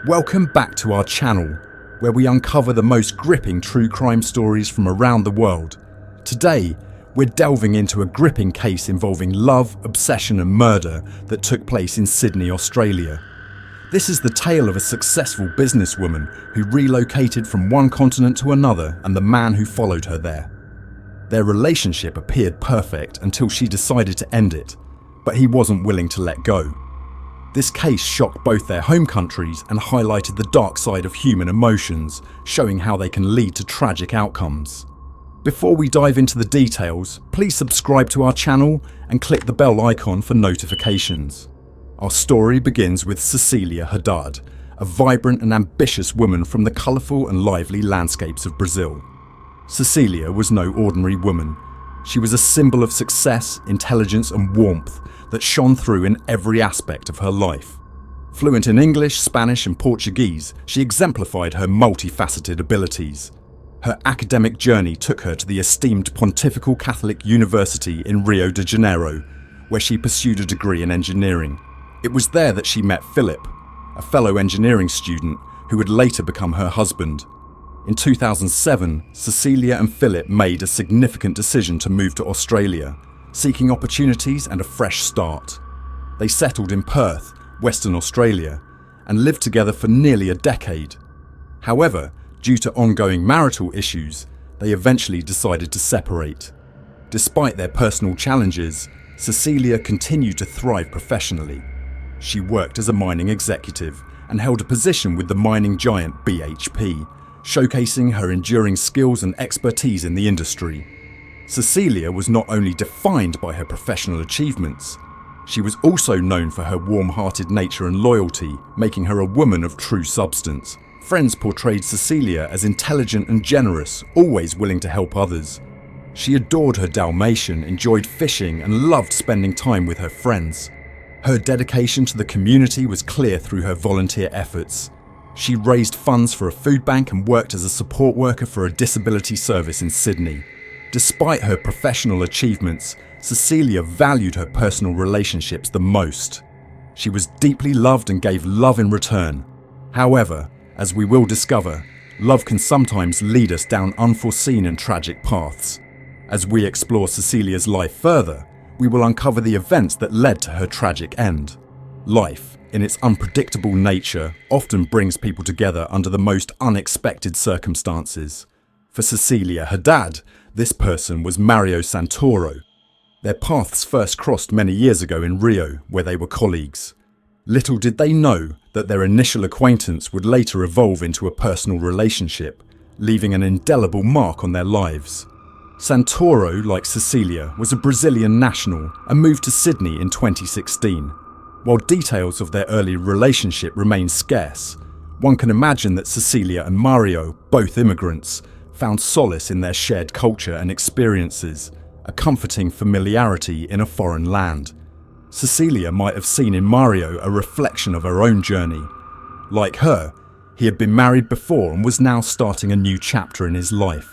Welcome back to our channel, where we uncover the most gripping true crime stories from around the world. Today, we're delving into a gripping case involving love, obsession and murder that took place in Sydney, Australia. This is the tale of a successful businesswoman who relocated from one continent to another and the man who followed her there. Their relationship appeared perfect until she decided to end it, but he wasn't willing to let go. This case shocked both their home countries and highlighted the dark side of human emotions, showing how they can lead to tragic outcomes. Before we dive into the details, please subscribe to our channel and click the bell icon for notifications. Our story begins with Cecilia Haddad, a vibrant and ambitious woman from the colourful and lively landscapes of Brazil. Cecilia was no ordinary woman. She was a symbol of success, intelligence and warmth that shone through in every aspect of her life. Fluent in English, Spanish and Portuguese, she exemplified her multifaceted abilities. Her academic journey took her to the esteemed Pontifical Catholic University in Rio de Janeiro, where she pursued a degree in engineering. It was there that she met Philip, a fellow engineering student who would later become her husband. In 2007, Cecilia and Philip made a significant decision to move to Australia, seeking opportunities and a fresh start. They settled in Perth, Western Australia, and lived together for nearly a decade. However, due to ongoing marital issues, they eventually decided to separate. Despite their personal challenges, Cecilia continued to thrive professionally. She worked as a mining executive and held a position with the mining giant BHP, showcasing her enduring skills and expertise in the industry. Cecilia was not only defined by her professional achievements, she was also known for her warm-hearted nature and loyalty, making her a woman of true substance. Friends portrayed Cecilia as intelligent and generous, always willing to help others. She adored her Dalmatian, enjoyed fishing and loved spending time with her friends. Her dedication to the community was clear through her volunteer efforts. She raised funds for a food bank and worked as a support worker for a disability service in Sydney. Despite her professional achievements, Cecilia valued her personal relationships the most. She was deeply loved and gave love in return. However, as we will discover, love can sometimes lead us down unforeseen and tragic paths. As we explore Cecilia's life further, we will uncover the events that led to her tragic end. Life, in its unpredictable nature, often brings people together under the most unexpected circumstances. For Cecilia Haddad, this person was Mario Santoro. Their paths first crossed many years ago in Rio, where they were colleagues. Little did they know that their initial acquaintance would later evolve into a personal relationship, leaving an indelible mark on their lives. Santoro, like Cecilia, was a Brazilian national and moved to Sydney in 2016. While details of their early relationship remain scarce, one can imagine that Cecilia and Mario, both immigrants, found solace in their shared culture and experiences, a comforting familiarity in a foreign land. Cecilia might have seen in Mario a reflection of her own journey. Like her, he had been married before and was now starting a new chapter in his life.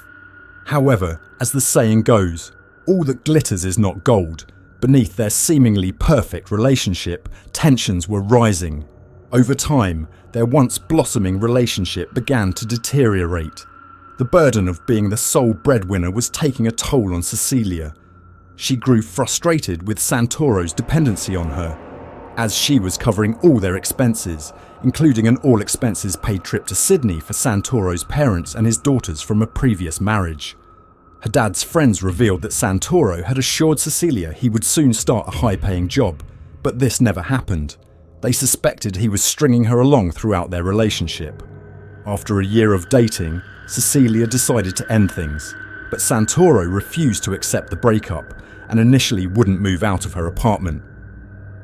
However, as the saying goes, all that glitters is not gold. Beneath their seemingly perfect relationship, tensions were rising. Over time, their once blossoming relationship began to deteriorate. The burden of being the sole breadwinner was taking a toll on Cecilia. She grew frustrated with Santoro's dependency on her, as she was covering all their expenses, including an all-expenses-paid trip to Sydney for Santoro's parents and his daughters from a previous marriage. Haddad's friends revealed that Santoro had assured Cecilia he would soon start a high-paying job, but this never happened. They suspected he was stringing her along throughout their relationship. After a year of dating, Cecilia decided to end things, but Santoro refused to accept the breakup and initially wouldn't move out of her apartment.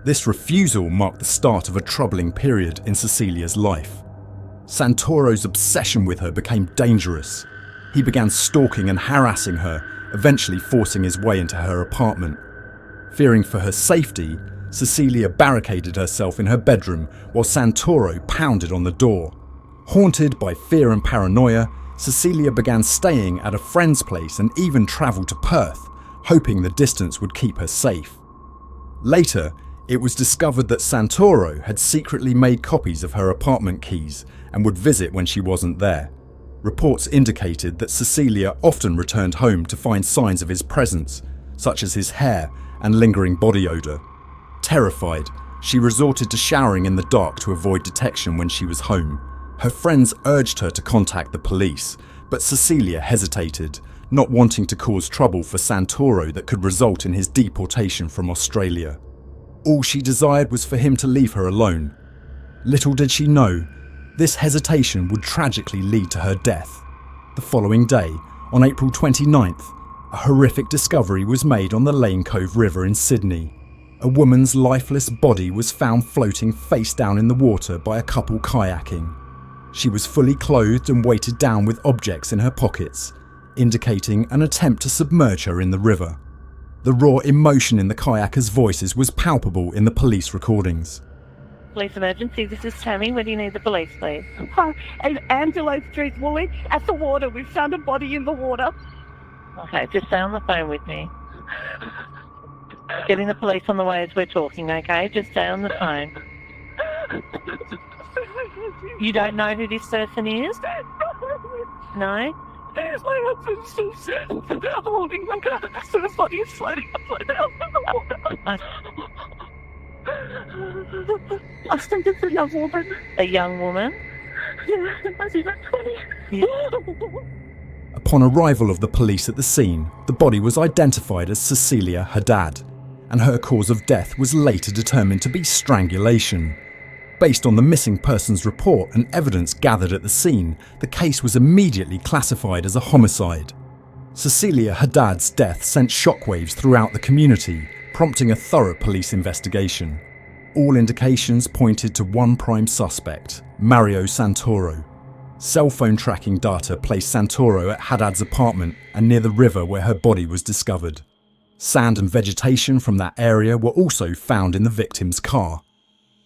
This refusal marked the start of a troubling period in Cecilia's life. Santoro's obsession with her became dangerous. He began stalking and harassing her, eventually forcing his way into her apartment. Fearing for her safety, Cecilia barricaded herself in her bedroom while Santoro pounded on the door. Haunted by fear and paranoia, Cecilia began staying at a friend's place and even travelled to Perth, hoping the distance would keep her safe. Later, It was discovered that Santoro had secretly made copies of her apartment keys and would visit when she wasn't there. Reports indicated that Cecilia often returned home to find signs of his presence, such as his hair and lingering body odour. Terrified, she resorted to showering in the dark to avoid detection when she was home. Her friends urged her to contact the police, but Cecilia hesitated, not wanting to cause trouble for Santoro that could result in his deportation from Australia. All she desired was for him to leave her alone. Little did she know, this hesitation would tragically lead to her death. The following day, on April 29th, a horrific discovery was made on the Lane Cove River in Sydney. A woman's lifeless body was found floating face down in the water by a couple kayaking. She was fully clothed and weighted down with objects in her pockets, indicating an attempt to submerge her in the river. The raw emotion in the kayakers' voices was palpable in the police recordings. Police emergency, this is Tammy. Where do you need the police, please? Hi, in Angelo Street, Woolly, at the water. We've found a body in the water. Okay, just stay on the phone with me. Getting the police on the way as we're talking, okay? Just stay on the phone. You don't know who this person is? No? My husband's still holding my gun, so the body is floating upside down in the water. I think it's a young woman. A young woman? Yeah, I think that's funny. Yeah. Upon arrival of the police at the scene, the body was identified as Cecilia Haddad, and her cause of death was later determined to be strangulation. Based on the missing persons report and evidence gathered at the scene, the case was immediately classified as a homicide. Cecilia Haddad's death sent shockwaves throughout the community, prompting a thorough police investigation. All indications pointed to one prime suspect, Mario Santoro. Cell phone tracking data placed Santoro at Haddad's apartment and near the river where her body was discovered. Sand and vegetation from that area were also found in the victim's car.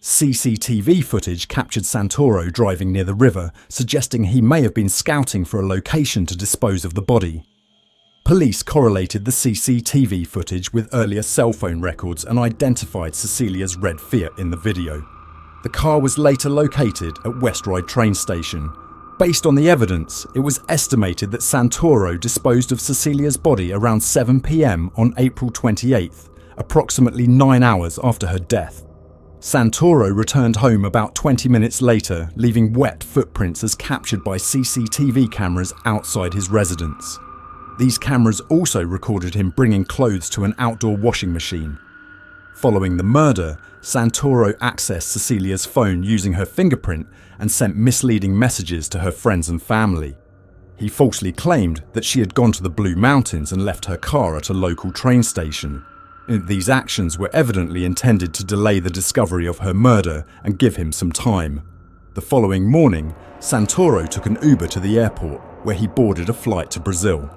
CCTV footage captured Santoro driving near the river, suggesting he may have been scouting for a location to dispose of the body. Police correlated the CCTV footage with earlier cell phone records and identified Cecilia's red Fiat in the video. The car was later located at West Ryde train station. Based on the evidence, it was estimated that Santoro disposed of Cecilia's body around 7 p.m. on April 28th, approximately 9 hours after her death. Santoro returned home about 20 minutes later, leaving wet footprints as captured by CCTV cameras outside his residence. These cameras also recorded him bringing clothes to an outdoor washing machine. Following the murder, Santoro accessed Cecilia's phone using her fingerprint and sent misleading messages to her friends and family. He falsely claimed that she had gone to the Blue Mountains and left her car at a local train station. These actions were evidently intended to delay the discovery of her murder and give him some time. The following morning, Santoro took an Uber to the airport, where he boarded a flight to Brazil.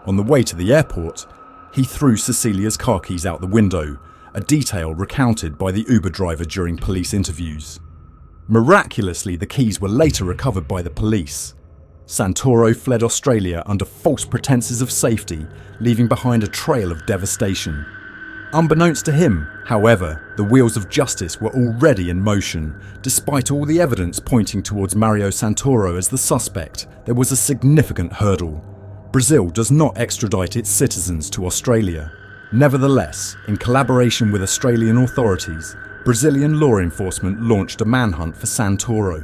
On the way to the airport, he threw Cecilia's car keys out the window, a detail recounted by the Uber driver during police interviews. Miraculously, the keys were later recovered by the police. Santoro fled Australia under false pretenses of safety, leaving behind a trail of devastation. Unbeknownst to him, however, the wheels of justice were already in motion. Despite all the evidence pointing towards Mario Santoro as the suspect, there was a significant hurdle. Brazil does not extradite its citizens to Australia. Nevertheless, in collaboration with Australian authorities, Brazilian law enforcement launched a manhunt for Santoro.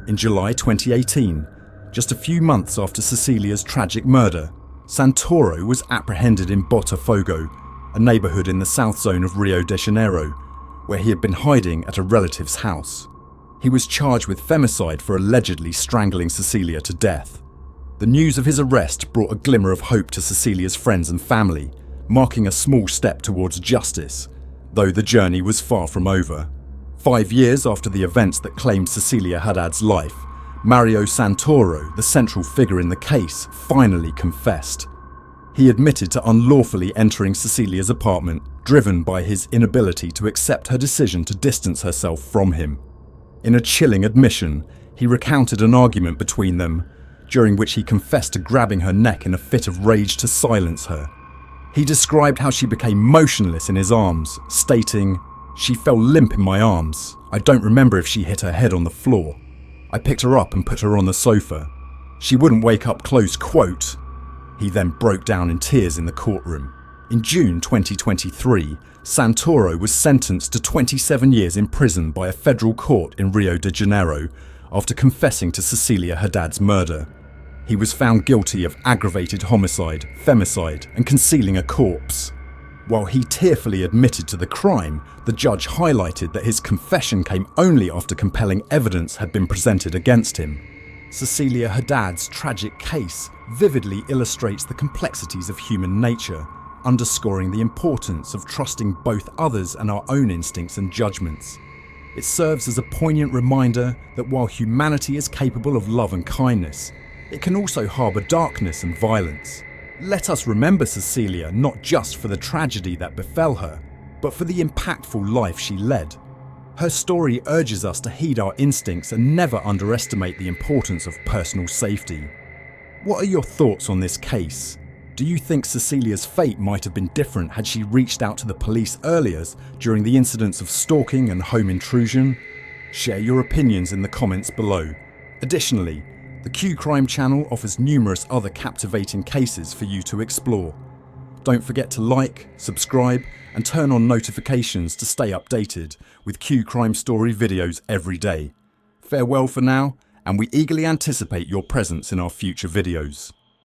In July 2018, just a few months after Cecilia's tragic murder, Santoro was apprehended in Botafogo, a neighbourhood in the south zone of Rio de Janeiro, where he had been hiding at a relative's house. He was charged with femicide for allegedly strangling Cecilia to death. The news of his arrest brought a glimmer of hope to Cecilia's friends and family, marking a small step towards justice, though the journey was far from over. 5 years after the events that claimed Cecilia Haddad's life, Mario Santoro, the central figure in the case, finally confessed. He admitted to unlawfully entering Cecilia's apartment, driven by his inability to accept her decision to distance herself from him. In a chilling admission, he recounted an argument between them, during which he confessed to grabbing her neck in a fit of rage to silence her. He described how she became motionless in his arms, stating, She fell limp in my arms. I don't remember if she hit her head on the floor. I picked her up and put her on the sofa. She wouldn't wake up, close quote. He then broke down in tears in the courtroom. In June 2023, Santoro was sentenced to 27 years in prison by a federal court in Rio de Janeiro after confessing to Cecilia Haddad's murder. He was found guilty of aggravated homicide, femicide, and concealing a corpse. While he tearfully admitted to the crime, the judge highlighted that his confession came only after compelling evidence had been presented against him. Cecilia Haddad's tragic case vividly illustrates the complexities of human nature, underscoring the importance of trusting both others and our own instincts and judgments. It serves as a poignant reminder that while humanity is capable of love and kindness, it can also harbour darkness and violence. Let us remember Cecilia not just for the tragedy that befell her, but for the impactful life she led. Her story urges us to heed our instincts and never underestimate the importance of personal safety. What are your thoughts on this case? Do you think Cecilia's fate might have been different had she reached out to the police earlier during the incidents of stalking and home intrusion? Share your opinions in the comments below. Additionally, the Q Crime channel offers numerous other captivating cases for you to explore. Don't forget to like, subscribe, and turn on notifications to stay updated with Q Crime Story videos every day. Farewell for now, and we eagerly anticipate your presence in our future videos.